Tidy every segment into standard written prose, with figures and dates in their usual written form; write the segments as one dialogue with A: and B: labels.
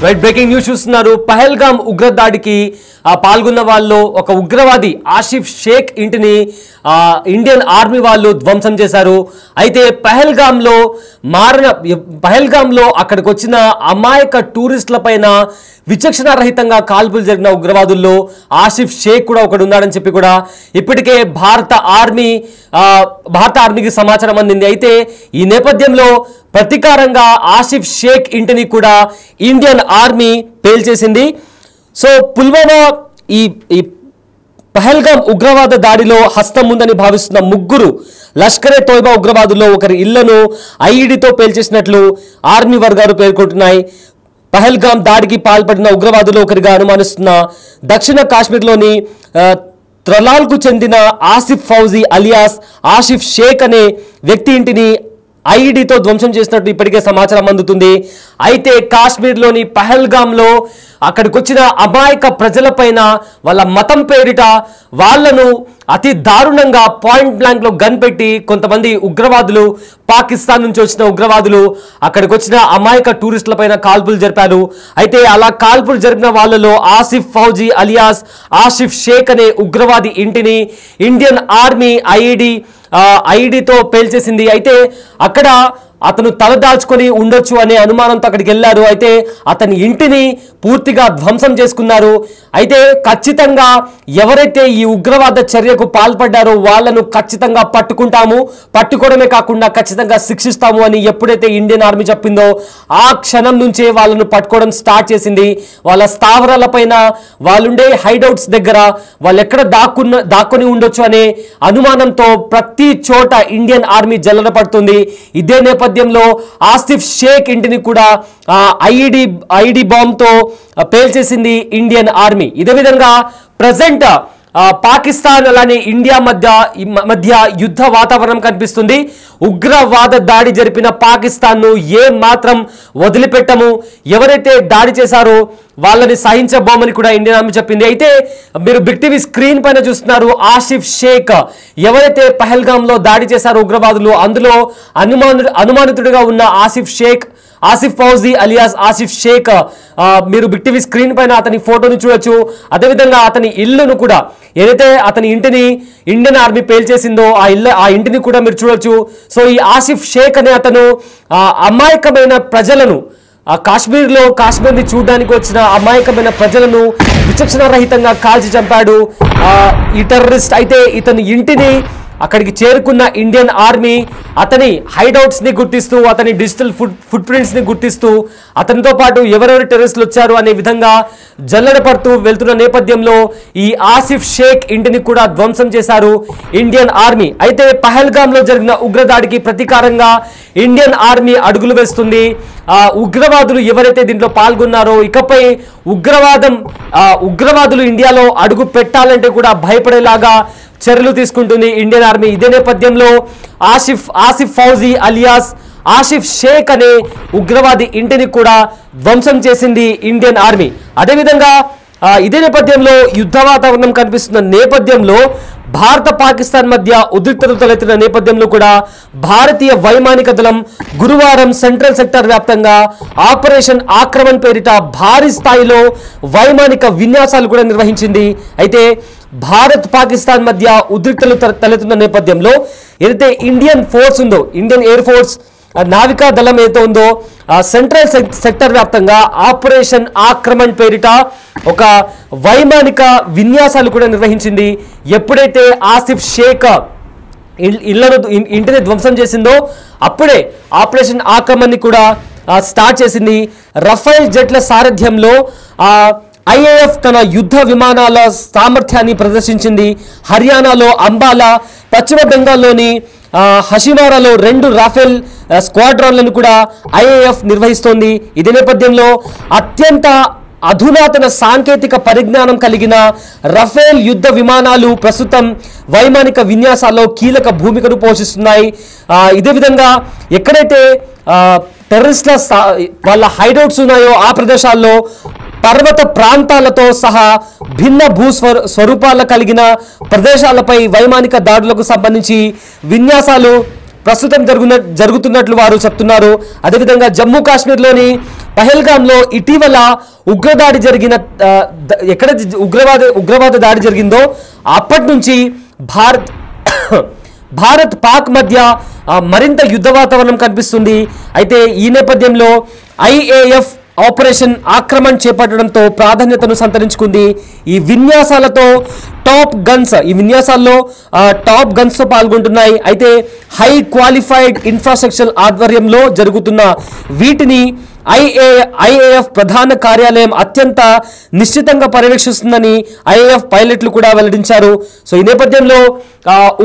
A: Right breaking news చూస్తున్నారు. పహల్గామ్ ఉగ్రదాడికి పాల్గొన్న వాళ్ళు ఒక ఉగ్రవాది ఆసిఫ్ షేక్ ఇంటిని ఇండియన్ ఆర్మీ వాళ్ళు ధ్వంసం చేశారు. అయితే పహల్గామ్లో అక్కడికి వచ్చిన అమాయక టూరిస్టుల పైన విచక్షణారహితంగా కాల్పులు జరిగిన ఉగ్రవాదుల్లో ఆసిఫ్ షేక్ కూడా ఒకడు ఉన్నాడని చెప్పి కూడా ఇప్పటికే భారత ఆర్మీకి సమాచారం అందింది. అయితే ఈ నేపథ్యంలో ప్రతీకారంగా ఆసిఫ్ షేక్ ఇంటిని కూడా ఇండియన్ ఆర్మీ పేల్చేసింది. సో పుల్వామా ఈ పహల్గామ్ ఉగ్రవాద దాడిలో హస్తం ఉందని భావిస్తున్న ముగ్గురు లష్కరే తోయిబా ఉగ్రవాదుల్లో ఒకరి ఇళ్లను ఐఈడీతో పేల్చేసినట్లు ఆర్మీ వర్గాలు పేర్కొంటున్నాయి. పహల్గామ్ దాడికి పాల్పడిన ఉగ్రవాదులు ఒకరిగా అనుమానిస్తున్న దక్షిణ కాశ్మీర్లోని త్రలాల్కు చెందిన ఆసిఫ్ ఫౌజీ అలియాస్ ఆసిఫ్ షేక్ అనే వ్యక్తి ఇంటిని ఐఈడీతో ధ్వంసం చేసినట్టు ఇప్పటికే సమాచారం అందుతుంది. అయితే కాశ్మీర్లోని పహల్గామ్లో అక్కడికి వచ్చిన అమాయక ప్రజలపైన వాళ్ళ మతం పేరిట వాళ్లను అతి దారుణంగా పాయింట్ బ్లాంక్లో గన్ పెట్టి కొంతమంది ఉగ్రవాదులు, పాకిస్తాన్ నుంచి వచ్చిన ఉగ్రవాదులు అక్కడికి వచ్చిన అమాయక టూరిస్టుల పైన కాల్పులు జరిపారు. అయితే అలా కాల్పులు జరిపిన వాళ్ళలో ఆసిఫ్ ఫౌజీ అలియాస్ ఆసిఫ్ షేక్ అనే ఉగ్రవాది ఇంటిని ఇండియన్ ఆర్మీ ఐఈడీతో పేల్చేసింది. అయితే అక్కడ అతను తలదాల్చుకొని ఉండొచ్చు అనే అనుమానంతో అక్కడికి వెళ్ళారు. అయితే అతని ఇంటిని పూర్తిగా ధ్వంసం చేసుకున్నారు. అయితే ఖచ్చితంగా ఎవరైతే ఈ ఉగ్రవాద చర్యకు పాల్పడ్డారో వాళ్ళను ఖచ్చితంగా పట్టుకోవడమే కాకుండా ఖచ్చితంగా శిక్షిస్తాము అని ఎప్పుడైతే ఇండియన్ ఆర్మీ చెప్పిందో ఆ క్షణం నుంచే వాళ్ళను పట్టుకోవడం స్టార్ట్ చేసింది. వాళ్ళ స్థావరాల పైన, వాళ్ళుండే హైడౌట్స్ దగ్గర వాళ్ళు ఎక్కడ దాక్కుని ఉండొచ్చు అనే అనుమానంతో ప్రతి చోట ఇండియన్ ఆర్మీ జల్లెడపడుతుంది. ఇదే నేపథ్యంలో ఆసిఫ్ షేక్ ఇంటిని కూడా ఐఈడీ బాంబ్తో పేల్చేసింది ఇండియన్ ఆర్మీ. ఇదే విధంగా ప్రజెంట్ పాకిస్తాన్ అలానే ఇండియా మధ్య యుద్ధ వాతావరణం కనిపిస్తుంది. ఉగ్రవాద దాడి జరిపిన పాకిస్తాన్ను ఏ మాత్రం వదిలిపెట్టము, ఎవరైతే దాడి చేశారో వాళ్ళని సహించబోమని కూడా ఇండియన్ ఆర్మీ చెప్పింది. అయితే మీరు బిగ్ టీవీ స్క్రీన్ పైన చూస్తున్నారు ఆసిఫ్ షేక్ ఎవరైతే పహల్గామ్లో దాడి చేశారో ఉగ్రవాదులు, అందులో అనుమానితుడిగా ఉన్న ఆసిఫ్ ఫౌజీ అలియాస్ ఆసిఫ్ షేక్ మీరు బిగ్ టీవీ స్క్రీన్ పైన అతని ఫోటోని చూడొచ్చు. అదేవిధంగా అతని ఇల్లును కూడా, ఏదైతే అతని ఇంటిని ఇండియన్ ఆర్మీ పేల్చేసిందో ఆ ఇంటిని కూడా మీరు చూడొచ్చు. సో ఈ ఆసిఫ్ షేక్ అనే అతను అమాయకమైన ప్రజలను కాశ్మీర్ని చూడడానికి వచ్చిన అమాయకమైన ప్రజలను విచక్షణారహితంగా కాల్చి చంపాడు ఈ టెర్రరిస్ట్. అయితే ఇతని ఇంటిని అక్కడికి చేరుకున్న ఇండియన్ ఆర్మీ అతని హైడౌట్స్ని గుర్తిస్తూ, అతని డిజిటల్ ఫుట్ ప్రింట్స్ని గుర్తిస్తూ, అతనితో పాటు ఎవరెవరు టెర్రరిస్టులు వచ్చారు అనే విధంగా జల్లెడపడుతూ వెళ్తున్న నేపథ్యంలో ఈ ఆసిఫ్ షేక్ ఇంటిని కూడా ధ్వంసం చేశారు ఇండియన్ ఆర్మీ. అయితే పహల్గామ్లో జరిగిన ఉగ్రదాడికి ప్రతీకారంగా ఇండియన్ ఆర్మీ అడుగులు వేస్తుంది. ఉగ్రవాదులు ఎవరైతే దీంట్లో పాల్గొన్నారో ఇకపై ఉగ్రవాదులు ఇండియాలో అడుగు పెట్టాలంటే కూడా భయపడేలాగా చర్యలు తీసుకుంటుంది ఇండియన్ ఆర్మీ. ఇదే నేపథ్యంలో ఆసిఫ్ ఫౌజీ అలియాస్ ఆసిఫ్ షేక్ అనే ఉగ్రవాది ఇంటిని కూడా ధ్వంసం చేసింది ఇండియన్ ఆర్మీ. అదేవిధంగా ఇదే నేపథ్యంలో యుద్ధ వాతావరణం కనిపిస్తున్న నేపథ్యంలో భారత పాకిస్తాన్ మధ్య ఉద్రిక్తతలు తలెత్తిన నేపథ్యంలో కూడా భారతీయ వైమానిక దళం గురువారం సెంట్రల్ సెక్టర్ వ్యాప్తంగా ఆపరేషన్ ఆక్రమణ్ పేరిట భారీ స్థాయిలో వైమానిక విన్యాసాలు కూడా నిర్వహించింది. అయితే భారత్ పాకిస్తాన్ మధ్య ఉద్రిక్తలు తలెత్తున్న నేపథ్యంలో ఏదైతే ఇండియన్ ఫోర్స్ ఉందో, ఇండియన్ ఎయిర్ ఫోర్స్ నావికా దళం ఏదైతే ఉందో సెంట్రల్ సెక్టర్ వ్యాప్తంగా ఆపరేషన్ ఆక్రమణ్ పేరిట ఒక వైమానిక విన్యాసాలు కూడా నిర్వహించింది. ఎప్పుడైతే ఆసిఫ్ షేక్ ఇంటిని ధ్వంసం చేసిందో అప్పుడే ఆపరేషన్ ఆక్రమణ్ కూడా స్టార్ట్ చేసింది. రఫైల్ జెట్ల సారథ్యంలో ఐఏఎఫ్ తన యుద్ధ విమానాల సామర్థ్యాన్ని ప్రదర్శించింది. హర్యానాలో అంబాలా, పశ్చిమ బెంగాల్లోని హషిమారాలో 2 రాఫెల్ స్క్వాడ్రాన్లను కూడా ఐఏఎఫ్ నిర్వహిస్తోంది. ఇదే నేపథ్యంలో అత్యంత అధునాతన సాంకేతిక పరిజ్ఞానం కలిగిన రఫేల్ యుద్ధ విమానాలు ప్రస్తుతం వైమానిక విన్యాసాల్లో కీలక భూమికను పోషిస్తున్నాయి. ఇదే విధంగా ఎక్కడైతే టెర్రరిస్టుల వాళ్ళ హైడౌట్స్ ఉన్నాయో ఆ ప్రదేశాల్లో పర్వత ప్రాంతాలతో సహా భిన్న స్వరూపాల కలిగిన ప్రదేశాలపై వైమానిక దాడులకు సంబంధించి విన్యాసాలు ప్రస్తుతం జరుగుతున్నట్లు వారు చెప్తున్నారు. అదేవిధంగా జమ్మూ కాశ్మీర్లోని పహల్గామ్లో ఇటీవల ఉగ్రదాడి జరిగిన ఎక్కడ ఉగ్రవాద దాడి జరిగిందో అప్పటి నుంచి భారత్ పాక్ మధ్య మరింత యుద్ధ వాతావరణం కనిపిస్తుంది. అయితే ఈ నేపథ్యంలో IAF ఆపరేషన్ ఆక్రమణ్ చేపట్టడంతో ప్రాధాన్యతను సంతరించుకుంది. ఈ విన్యాసాల్లో టాప్ గన్స్ పాల్గొంటున్నాయి. అయితే హై క్వాలిఫైడ్ ఇన్ఫ్రాస్ట్రక్చర్ ఆధ్వర్యంలో జరుగుతున్న వీటిని IAF ప్రధాన కార్యాలయం అత్యంత నిశ్చితంగా పర్యవేక్షిస్తుందని IAF పైలట్లు కూడా వెల్లడించారు. సో ఈ నేపథ్యంలో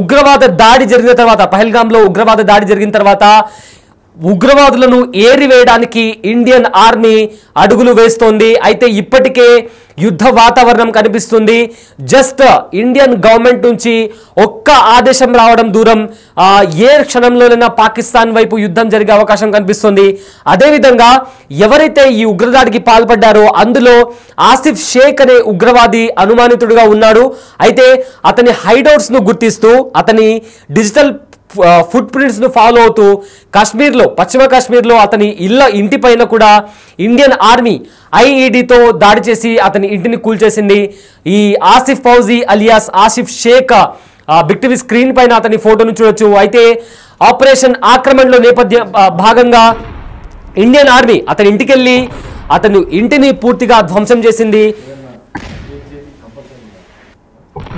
A: ఉగ్రవాద దాడి జరిగిన తర్వాత, పహల్గామ్లో ఉగ్రవాద దాడి జరిగిన తర్వాత ఉగ్రవాదులను ఏరివేయడానికి ఇండియన్ ఆర్మీ అడుగులు వేస్తోంది. అయితే ఇప్పటికే యుద్ధ వాతావరణం కనిపిస్తుంది. జస్ట్ ఇండియన్ గవర్నమెంట్ నుంచి ఒక్క ఆదేశం రావడం దూరం ఏ క్షణంలోనైనా పాకిస్తాన్ వైపు యుద్ధం జరిగే అవకాశం కనిపిస్తుంది. అదేవిధంగా ఎవరైతే ఈ ఉగ్రదాడికి పాల్పడ్డారో అందులో ఆసిఫ్ షేక్ అనే ఉగ్రవాది అనుమానితుడిగా ఉన్నాడు. అయితే అతని హైడౌట్స్ను గుర్తిస్తూ అతని డిజిటల్ ఫుట్ ప్రింట్స్ ను ఫాలో అవుతూ పశ్చిమ కాశ్మీర్లో అతని ఇంటి పైన కూడా ఇండియన్ ఆర్మీ IEDతో దాడి చేసి అతని ఇంటిని కూల్చేసింది. ఈ Asif Fauji alias Asif Sheikh big TV screen పైన అతని ఫోటోను చూడొచ్చు. అయితే ఆపరేషన్ ఆక్రమణలో భాగంగా ఇండియన్ ఆర్మీ అతని ఇంటికెళ్ళి అతను ఇంటిని పూర్తిగా ధ్వంసం చేసింది.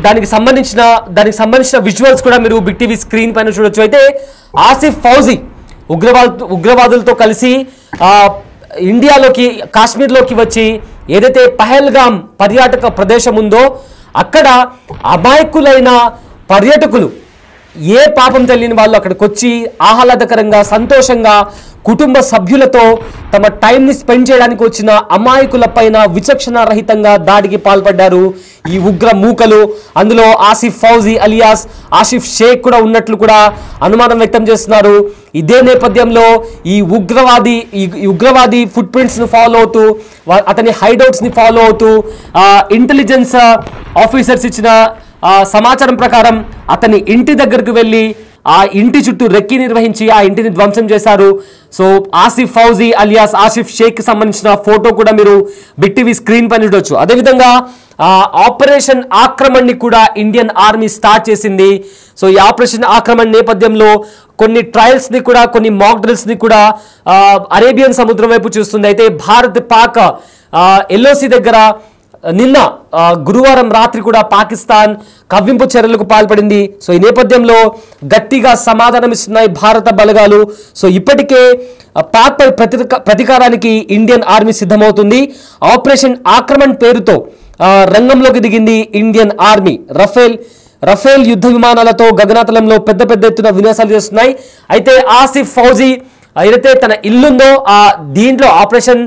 A: దానికి సంబంధించిన విజువల్స్ కూడా మీరు బిగ్ టీవీ స్క్రీన్ పైన చూడొచ్చు. అయితే ఆసిఫ్ ఫౌజీ ఉగ్రవాదులతో కలిసి కాశ్మీర్లోకి వచ్చి ఏదైతే పహల్గామ్ పర్యాటక ప్రదేశం ఉందో అక్కడ అమాయకులైన పర్యాటకులు, ఏ పాపం తెలియని వాళ్ళు అక్కడికి వచ్చి ఆహ్లాదకరంగా సంతోషంగా కుటుంబ సభ్యులతో తమ టైంని స్పెండ్ చేయడానికి వచ్చిన అమాయకుల పైన విచక్షణ రహితంగా దాడికి పాల్పడ్డారు ఈ ఉగ్ర మూకలు. అందులో ఆసిఫ్ ఫౌజీ అలియాస్ ఆసిఫ్ షేక్ కూడా ఉన్నట్లు కూడా అనుమానం వ్యక్తం చేస్తున్నారు. ఇదే నేపథ్యంలో ఈ ఉగ్రవాది ఫుట్ ప్రింట్స్ ను ఫాలో అవుతూ అతని హైడౌట్స్ ని ఫాలో అవుతూ ఇంటెలిజెన్స్ ఆఫీసర్స్ ఇచ్చిన సమాచారం ప్రకారం అతని ఇంటి దగ్గరకు వెళ్ళి ఆ ఇంటి చుట్టూ రెక్కి నిర్వహించి ఆ ఇంటిని ధ్వంసం చేశారు. సో ఆసిఫ్ ఫౌజీ అలియాస్ ఆసిఫ్ షేక్ కి సంబంధించిన ఫోటో కూడా మీరు బిగ్ టీవీ స్క్రీన్ పైన చూడొచ్చు. అదేవిధంగా ఆపరేషన్ ఆక్రమణ్ ని కూడా ఇండియన్ ఆర్మీ స్టార్ట్ చేసింది. సో ఈ ఆపరేషన్ ఆక్రమణ్ నేపథ్యంలో కొన్ని ట్రయల్స్ ని కూడా, కొన్ని మాక్ డ్రిల్స్ ని కూడా అరేబియన్ సముద్రం వైపు చూస్తుంది. అయితే భారత్ పాక్ LOC దగ్గర నిన్న గురువారం రాత్రి కూడా పాకిస్తాన్ కవ్వింపు చర్యలకు పాల్పడింది. సో ఈ నేపథ్యంలో గట్టిగా సమాధానం ఇస్తున్నాయి భారత బలగాలు. సో ఇప్పటికే పాక్ పై ప్రతీకారానికి ఇండియన్ ఆర్మీ సిద్ధమవుతుంది. ఆపరేషన్ ఆక్రమణ్ పేరుతో రంగంలోకి దిగింది ఇండియన్ ఆర్మీ. రఫేల్ యుద్ధ విమానాలతో గగనతలంలో పెద్ద ఎత్తున విన్యాసాలు చేస్తున్నాయి. అయితే ఆసిఫ్ ఫౌజీ ఏదైతే తన ఇల్లుందో దీంట్లో ఆపరేషన్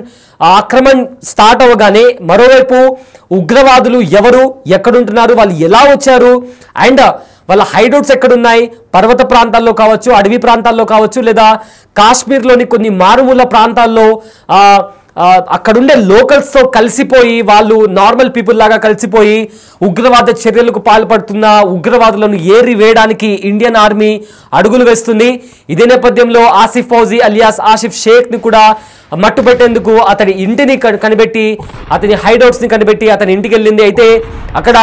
A: ఆక్రమణ్ స్టార్ట్ అవ్వగానే మరోవైపు ఉగ్రవాదులు ఎవరు, ఎక్కడుంటున్నారు, వాళ్ళు ఎలా వచ్చారు, అండ్ వాళ్ళ హైడౌట్స్ ఎక్కడున్నాయి, పర్వత ప్రాంతాల్లో కావచ్చు, అడవి ప్రాంతాల్లో కావచ్చు, లేదా కాశ్మీర్లోని కొన్ని మారుమూల ప్రాంతాల్లో అక్కడుండే లోకల్స్తో కలిసిపోయి వాళ్ళు నార్మల్ పీపుల్ లాగా కలిసిపోయి ఉగ్రవాద చర్యలకు పాల్పడుతున్న ఉగ్రవాదులను ఏరి వేయడానికి ఇండియన్ ఆర్మీ అడుగులు వేస్తుంది. ఇదే నేపథ్యంలో ఆసిఫ్ ఫౌజీ అలియాస్ ఆసిఫ్ షేక్ ని కూడా మట్టుపెట్టేందుకు అతని ఇంటిని కనిపెట్టి, అతని హైడౌట్స్ ని కనిపెట్టి అతని ఇంటికి వెళ్ళింది. అయితే అక్కడ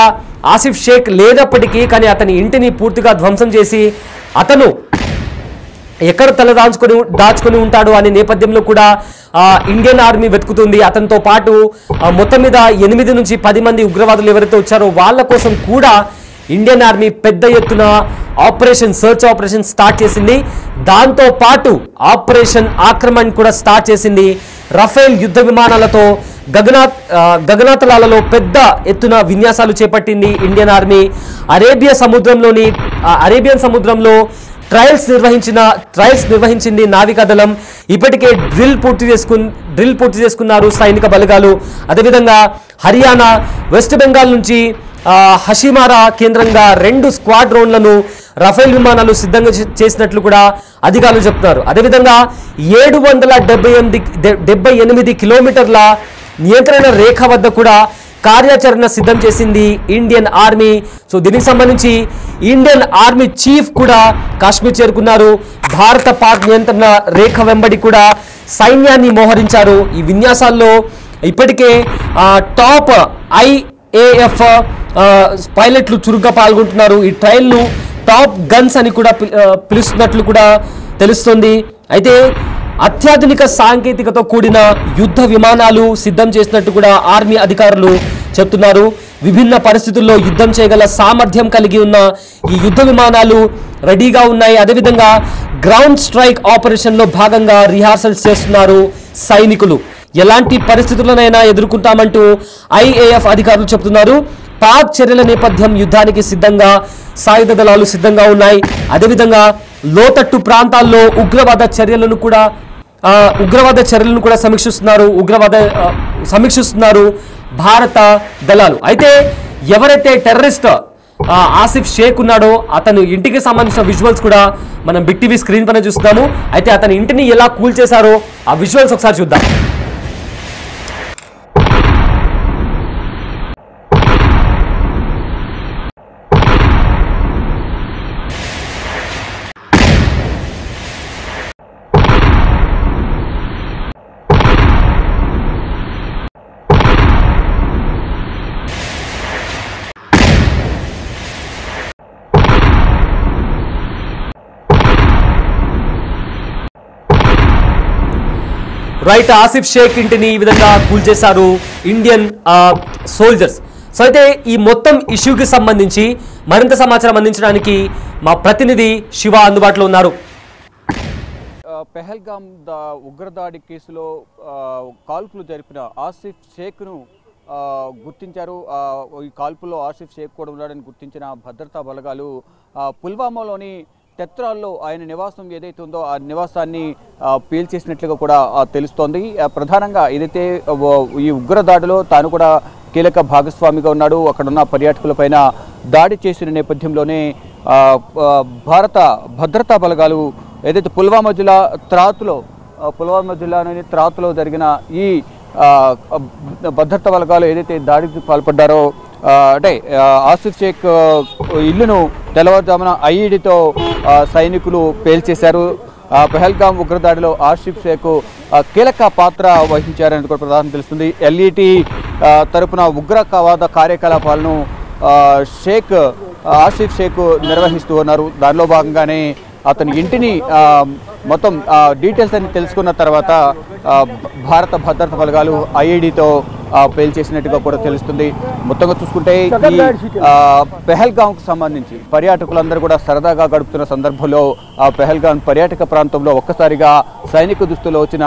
A: ఆసిఫ్ షేక్ లేనప్పటికీ కానీ అతని ఇంటిని పూర్తిగా ధ్వంసం చేసి అతను ఎక్కడ తల దాచుకొని ఉంటాడు అనే నేపథ్యంలో కూడా ఇండియన్ ఆర్మీ వెతుకుతుంది. అతనితో పాటు మొత్తం మీద 8 నుంచి 10 మంది ఉగ్రవాదులు ఎవరైతే వచ్చారో వాళ్ళ కోసం కూడా ఇండియన్ ఆర్మీ పెద్ద ఎత్తున సర్చ్ ఆపరేషన్ స్టార్ట్ చేసింది. దాంతో పాటు ఆపరేషన్ ఆక్రమణ్ కూడా స్టార్ట్ చేసింది. రఫేల్ యుద్ధ విమానాలతో గగనతలాలలో పెద్ద ఎత్తున విన్యాసాలు చేపట్టింది ఇండియన్ ఆర్మీ. అరేబియన్ సముద్రంలో ట్రయల్స్ నిర్వహించింది నావికాదళం. ఇప్పటికే డ్రిల్ పూర్తి చేసుకున్నారు సైనిక బలగాలు. అదేవిధంగా హర్యానా, వెస్ట్ బెంగాల్ నుంచి హషిమారా కేంద్రంగా 2 స్క్వాడ్రోన్లను రఫేల్ విమానాలు సిద్ధంగా చేసినట్లు కూడా అధికారులు చెప్తున్నారు. అదేవిధంగా 778 కిలోమీటర్ల నియంత్రణ రేఖ వద్ద కూడా కార్యాచరణ సిద్ధం చేసింది ఇండియన్ ఆర్మీ. సో దీనికి సంబంధించి ఇండియన్ ఆర్మీ చీఫ్ కూడా కాశ్మీర్ చేరుకున్నారు. భారత పాక్ నియంత్రణ రేఖ వెంబడి కూడా సైన్యాన్ని మోహరించారు. ఈ విన్యాసాల్లో ఇప్పటికే టాప్ IAF పైలట్లు చురుగ్గా పాల్గొంటున్నారు. ఈ ట్రయల్ను టాప్ గన్స్ అని కూడా పిలుస్తున్నట్లు కూడా తెలుస్తుంది. అయితే అత్యాధునిక సాంకేతికతో కూడిన యుద్ధ విమానాలు సిద్ధం చేసినట్టు కూడా ఆర్మీ అధికారులు చెప్తున్నారు. విభిన్న పరిస్థితుల్లో యుద్ధం చేయగల సామర్థ్యం కలిగి ఉన్న ఈ యుద్ధ విమానాలు రెడీగా ఉన్నాయి. అదేవిధంగా గ్రౌండ్ స్ట్రైక్ ఆపరేషన్లో భాగంగా రిహార్సల్స్ చేస్తున్నారు సైనికులు. ఎలాంటి పరిస్థితులనైనా ఎదుర్కొంటామంటూ IAF అధికారులు చెప్తున్నారు. పాక్ చర్యల నేపథ్యం యుద్ధానికి సిద్ధంగా సాయుధ దళాలు సిద్ధంగా ఉన్నాయి. అదేవిధంగా లోతట్టు ప్రాంతాల్లో ఉగ్రవాద చర్యలను కూడా సమీక్షిస్తున్నారు భారత దళాలు. అయితే ఎవరైతే టెర్రరిస్ట్ ఆసిఫ్ షేక్ ఉన్నాడో అతను ఇంటికి సంబంధించిన విజువల్స్ కూడా మనం బిగ్ టీవీ స్క్రీన్ పైన చూస్తున్నాము. అయితే అతని ఇంటిని ఎలా కూల్చేశారో ఆ విజువల్స్ ఒకసారి చూద్దాం. రైట్, ఆసిఫ్ షేక్ ఇంటిని ఈ విధంగా కూల్చేశారు ఇండియన్ సోల్జర్స్. సో అయితే ఈ మొత్తం ఇష్యూకి సంబంధించి మరింత సమాచారం అందించడానికి మా ప్రతినిధి శివ అందుబాటులో ఉన్నారు.
B: పెహల్గాం ఉగ్రదాడి కేసులో కాల్పులు జరిపిన ఆసిఫ్ షేక్ను గుర్తించారు. ఈ కాల్పుల్లో ఆసిఫ్ షేక్ కూడా ఉన్నాడని గుర్తించిన భద్రతా బలగాలు పుల్వామాలోని టెత్రాల్లో ఆయన నివాసం ఏదైతే ఉందో ఆ నివాసాన్ని పేల్చేసినట్లుగా కూడా తెలుస్తోంది. ప్రధానంగా ఏదైతే ఈ ఉగ్రదాడిలో తాను కూడా కీలక భాగస్వామిగా ఉన్నాడు. అక్కడున్న పర్యాటకులపైన దాడి చేసిన నేపథ్యంలోనే భారత భద్రతా బలగాలు ఏదైతే పుల్వామా జిల్లాలోని త్రాతులో జరిగిన ఈ భద్రతా బలగాలు ఏదైతే దాడికి పాల్పడ్డారో అంటే ఆసిఫ్ షేక్ ఇల్లును తెల్లవారుజామున IEDతో సైనికులు పేల్చేశారు. పెహల్గాం ఉగ్రదాడిలో ఆసిఫ్ షేక్ కీలక పాత్ర వహించారని కూడా ప్రధానం తెలుస్తుంది. LET తరపున ఉగ్రవాద కార్యకలాపాలను ఆసిఫ్ షేక్ నిర్వహిస్తూ ఉన్నారు. దానిలో భాగంగానే అతని ఇంటిని మొత్తం డీటెయిల్స్ అన్ని తెలుసుకున్న తర్వాత భారత భద్రతా బలగాలు IEDతో పేల్చేసినట్టుగా కూడా తెలుస్తుంది. మొత్తంగా చూసుకుంటే ఈ పెహల్గాంకు సంబంధించి పర్యాటకులందరూ కూడా సరదాగా గడుపుతున్న సందర్భంలో ఆ పెహల్గాం పర్యాటక ప్రాంతంలో ఒక్కసారిగా సైనిక దుస్తుల్లో వచ్చిన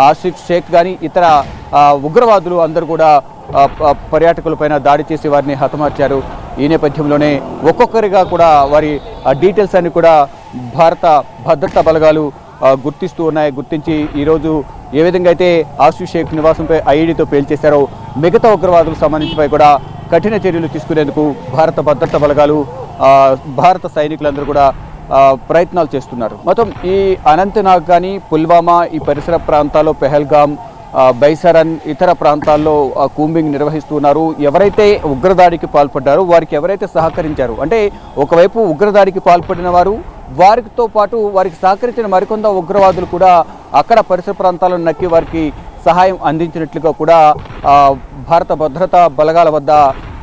B: ఆసిఫ్ షేక్ కానీ ఇతర ఉగ్రవాదులు అందరూ కూడా పర్యాటకులపైన దాడి చేసి వారిని హతమార్చారు. ఈ నేపథ్యంలోనే ఒక్కొక్కరిగా కూడా వారి డీటెయిల్స్ అన్ని కూడా భారత భద్రతా బలగాలు గుర్తించి ఈరోజు ఏ విధంగా అయితే ఆసిఫ్ షేక్ నివాసంపై IEDతో పేల్చేశారో మిగతా ఉగ్రవాదులకు సంబంధించిపై కూడా కఠిన చర్యలు తీసుకునేందుకు భారత భద్రతా బలగాలు భారత సైనికులందరూ కూడా ప్రయత్నాలు చేస్తున్నారు. మొత్తం ఈ అనంతనాగ్ కానీ పుల్వామా ఈ పరిసర ప్రాంతాల్లో పెహల్గాం బైసరన్ ఇతర ప్రాంతాల్లో కూంబింగ్ నిర్వహిస్తున్నారు. ఎవరైతే ఉగ్రదాడికి పాల్పడ్డారో వారికి ఎవరైతే సహకరించారు అంటే ఒకవైపు ఉగ్రదాడికి పాల్పడిన వారితో పాటు వారికి సహకరించిన మరికొంత ఉగ్రవాదులు కూడా అక్కడ పరిసర ప్రాంతాలను నక్కి వారికి సహాయం అందించినట్లుగా కూడా భారత భద్రతా బలగాల వద్ద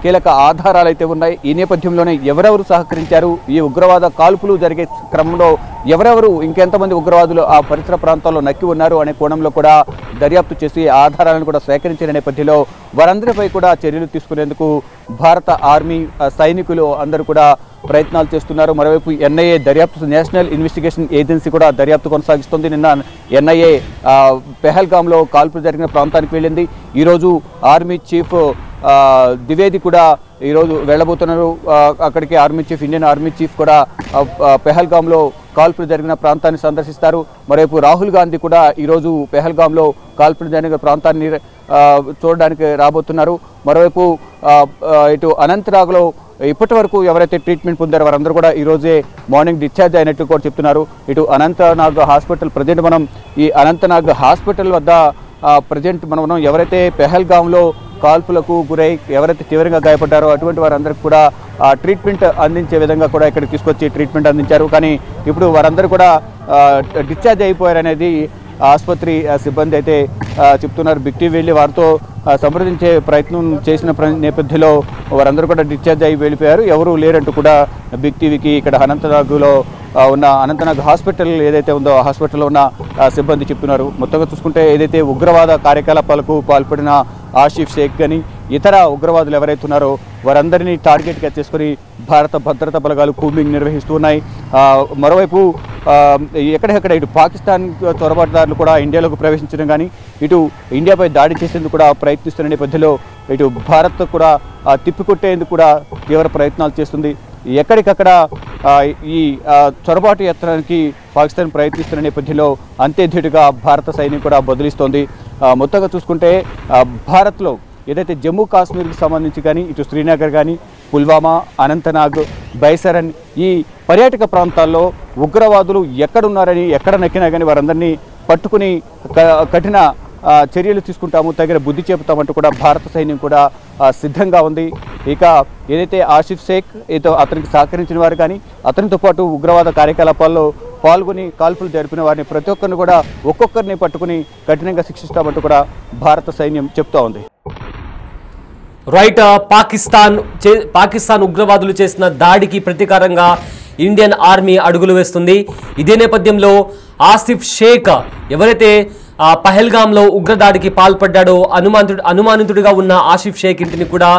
B: కీలక ఆధారాలు అయితే ఉన్నాయి. ఈ నేపథ్యంలోనే ఎవరెవరు సహకరించారు, ఈ ఉగ్రవాద కాల్పులు జరిగే క్రమంలో ఎవరెవరు ఇంకెంతమంది ఉగ్రవాదులు ఆ పరిసర ప్రాంతాల్లో నక్కి ఉన్నారు అనే కోణంలో కూడా దర్యాప్తు చేసి ఆధారాలను కూడా సేకరించిన నేపథ్యంలో వారందరిపై కూడా చర్యలు తీసుకునేందుకు భారత ఆర్మీ సైనికులు అందరూ కూడా ప్రయత్నాలు చేస్తున్నారు. మరోవైపు NIA దర్యాప్తు నేషనల్ ఇన్వెస్టిగేషన్ ఏజెన్సీ కూడా దర్యాప్తు కొనసాగిస్తుంది. నిన్న NIA పెహల్గాంలో కాల్పులు జరిగిన ప్రాంతానికి వెళ్ళింది. ఈరోజు ఆర్మీ చీఫ్ ద్వివేది కూడా ఈరోజు వెళ్ళబోతున్నారు అక్కడికి. ఇండియన్ ఆర్మీ చీఫ్ కూడా పెహల్గాంలో కాల్పులు జరిగిన ప్రాంతాన్ని సందర్శిస్తారు. మరోవైపు రాహుల్ గాంధీ కూడా ఈరోజు పెహల్గాంలో కాల్పులు జరిగిన ప్రాంతాన్ని చూడడానికి రాబోతున్నారు. మరోవైపు ఇటు అనంతనాగ్లో ఇప్పటి వరకు ఎవరైతే ట్రీట్మెంట్ పొందారో వారందరూ కూడా ఈరోజే మార్నింగ్ డిశ్చార్జ్ అయినట్టు కూడా చెప్తున్నారు. ఇటు అనంతనాగ్ హాస్పిటల్ ప్రజెంట్ మనం ఈ అనంతనాగ్ హాస్పిటల్ వద్ద ప్రజెంట్ మనం ఎవరైతే పెహల్గాంలో కాల్పులకు గురై ఎవరైతే తీవ్రంగా గాయపడ్డారో అటువంటి వారందరికీ కూడా ట్రీట్మెంట్ అందించే విధంగా కూడా ఇక్కడికి తీసుకొచ్చి ట్రీట్మెంట్ అందించారు. కానీ ఇప్పుడు వారందరూ కూడా డిశ్చార్జ్ అయిపోయారనేది ఆసుపత్రి సిబ్బంది అయితే చెప్తున్నారు. బిగ్ టీవీ వెళ్ళి వారితో సంప్రదించే ప్రయత్నం చేసిన నేపథ్యంలో వారందరూ కూడా డిశ్చార్జ్ అయ్యి వెళ్ళిపోయారు. ఎవరూ లేరంటూ కూడా బిగ్ టీవీకి ఇక్కడ అనంతనాగ్లో ఉన్న అనంతనాగ్ హాస్పిటల్ ఏదైతే ఉందో ఆ హాస్పిటల్లో ఉన్న సిబ్బంది చెప్తున్నారు. మొత్తంగా చూసుకుంటే ఏదైతే ఉగ్రవాద కార్యకలాపాలకు పాల్పడిన ఆసిఫ్ షేక్ కానీ ఇతర ఉగ్రవాదులు ఎవరైతే ఉన్నారో వారందరినీ టార్గెట్గా చేసుకుని భారత భద్రతా బలగాలు కూంబింగ్ నిర్వహిస్తూ ఉన్నాయి. మరోవైపు ఎక్కడెక్కడ ఇటు పాకిస్తాన్ చొరబాటుదారులు కూడా ఇండియాలోకి ప్రవేశించడం కానీ ఇటు ఇండియాపై దాడి చేసేందుకు కూడా ప్రయత్నిస్తున్న నేపథ్యంలో ఇటు భారత్ కూడా తిప్పికొట్టేందుకు కూడా తీవ్ర ప్రయత్నాలు చేస్తుంది. ఎక్కడికక్కడ ఈ చొరబాటు యత్నానికి పాకిస్తాన్ ప్రయత్నిస్తున్న నేపథ్యంలో అంతేధీటుగా భారత సైన్యం కూడా బదిలిస్తోంది. మొత్తంగా చూసుకుంటే భారత్లో ఏదైతే జమ్మూ కాశ్మీర్కి సంబంధించి కానీ ఇటు శ్రీనగర్ కానీ పుల్వామా, అనంతనాగ్, బైసరన్ ఈ పర్యాటక ప్రాంతాల్లో ఉగ్రవాదులు ఎక్కడున్నారని ఎక్కడ నక్కినా కానీ వారందరినీ పట్టుకుని కఠిన చర్యలు తీసుకుంటాము, తగిన బుద్ధి చెబుతామంటూ కూడా భారత సైన్యం కూడా సిద్ధంగా ఉంది. ఇక ఏదైతే ఆసిఫ్ షేక్ అతనికి సహకరించిన వారు కానీ అతనితో పాటు ఉగ్రవాద కార్యకలాపాల్లో పాల్గొని కాల్పులు జరిపిన వారిని ప్రతి ఒక్కరిని కూడా ఒక్కొక్కరిని పట్టుకుని కఠినంగా శిక్షిస్తామంటూ కూడా భారత సైన్యం చెప్తా ఉంది.
A: రైట్, పాకిస్తాన్ ఉగ్రవాదులు చేసిన దాడికి ప్రతీకారంగా ఇండియన్ ఆర్మీ అడుగులు వేస్తుంది. ఇదే నేపథ్యంలో ఆసిఫ్ షేక్ ఎవరైతే పహల్గామ్లో ఉగ్రదాడికి పాల్పడ్డాడో అనుమానితుడిగా ఉన్న ఆసిఫ్ షేక్ ఇంటిని కూడా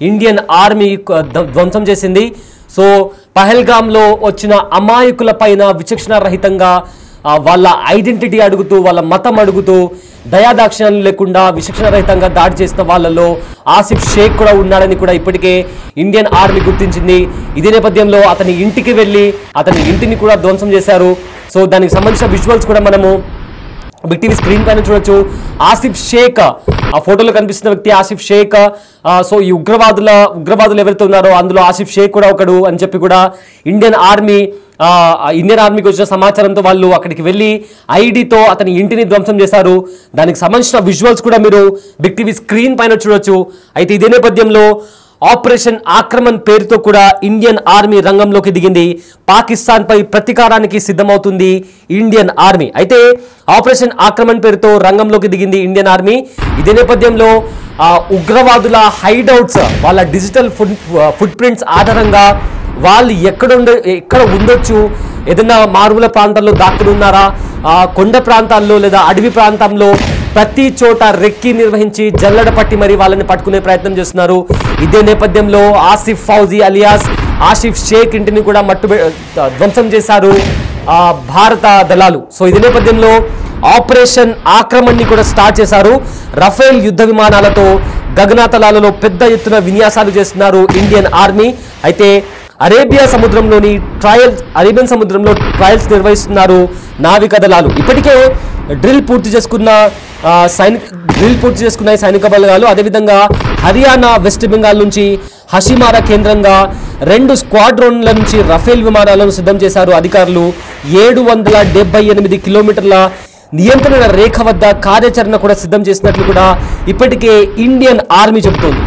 A: ఇండియన్ ఆర్మీ ధ్వంసం చేసింది. సో పహల్గామ్లో వచ్చిన అమాయకుల పైన విచక్షణ రహితంగా వాళ్ళ ఐడెంటిటీ అడుగుతూ వాళ్ళ మతం అడుగుతూ దయాదాక్షిణ్యాలు లేకుండా విచక్షణ రహితంగా దాడి చేసిన వాళ్ళలో ఆసిఫ్ షేక్ కూడా ఉన్నాడని కూడా ఇప్పటికే ఇండియన్ ఆర్మీ గుర్తించింది. ఇదే నేపథ్యంలో అతని ఇంటికి వెళ్ళి అతని ఇంటిని కూడా ధ్వంసం చేశారు. సో దానికి సంబంధించిన విజువల్స్ కూడా మనము బిగ్ టీవీ స్క్రీన్ పైన చూడొచ్చు. ఆసిఫ్ షేక్ ఆ ఫోటోలో కనిపిస్తున్న వ్యక్తి ఆసిఫ్ షేక్. సో ఈ ఉగ్రవాదులు ఎవరైతే ఉన్నారో అందులో ఆసిఫ్ షేక్ కూడా ఒకడు అని చెప్పి కూడా ఇండియన్ ఆర్మీకి వచ్చిన సమాచారంతో వాళ్ళు అక్కడికి వెళ్ళి ఐడితో అతని ఇంటిని ధ్వంసం చేశారు. దానికి సంబంధించిన విజువల్స్ కూడా మీరు బిగ్ టీవీ స్క్రీన్ పైన చూడొచ్చు. అయితే ఇదే నేపథ్యంలో ఆపరేషన్ ఆక్రమణ్ పేరుతో కూడా ఇండియన్ ఆర్మీ రంగంలోకి దిగింది. పాకిస్తాన్ పై ప్రతీకారానికి సిద్ధమవుతుంది ఇండియన్ ఆర్మీ. అయితే ఆపరేషన్ ఆక్రమణ్ పేరుతో రంగంలోకి దిగింది ఇండియన్ ఆర్మీ. ఇదే నేపథ్యంలో ఉగ్రవాదుల హైడౌట్స్ వాళ్ళ డిజిటల్ ఫుట్ ప్రింట్స్ ఆధారంగా వాళ్ళు ఎక్కడ ఉండొచ్చు, ఏదైనా మారుమూల ప్రాంతాల్లో దాక్కుని ఉన్నారా, కొండ ప్రాంతాల్లో లేదా అడవి ప్రాంతంలో ప్రతి చోట రెక్కి నిర్వహించి జల్లడ పట్టి మరి వాళ్ళని పట్టుకునే ప్రయత్నం చేస్తున్నారు. ఇదే నేపథ్యంలో ఆసిఫ్ ఫౌజీ అలియాస్ ఆసిఫ్ షేక్ ఇంటిని కూడా ధ్వంసం చేశారు భారత దళాలు. సో ఇదే నేపథ్యంలో ఆపరేషన్ ఆక్రమణ్ని కూడా స్టార్ట్ చేశారు. రఫేల్ యుద్ధ విమానాలతో గగనతలాలలో పెద్ద ఎత్తున విన్యాసాలు చేస్తున్నారు ఇండియన్ ఆర్మీ. అయితే అరేబియన్ సముద్రంలో ట్రయల్స్ నిర్వహిస్తున్నారు నావికా దళాలు. ఇప్పటికే డ్రిల్ పూర్తి చేసుకున్న సైనిక బలగాలు. అదేవిధంగా హర్యానా, వెస్ట్ బెంగాల్ నుంచి హషిమారా కేంద్రంగా 2 స్క్వాడ్రోన్ల నుంచి రఫేల్ విమానాలను సిద్ధం చేశారు అధికారులు. 778 కిలోమీటర్ల నియంత్రణ రేఖ వద్ద కార్యాచరణ కూడా సిద్ధం చేసినట్లు కూడా ఇప్పటికే ఇండియన్ ఆర్మీ చెబుతోంది.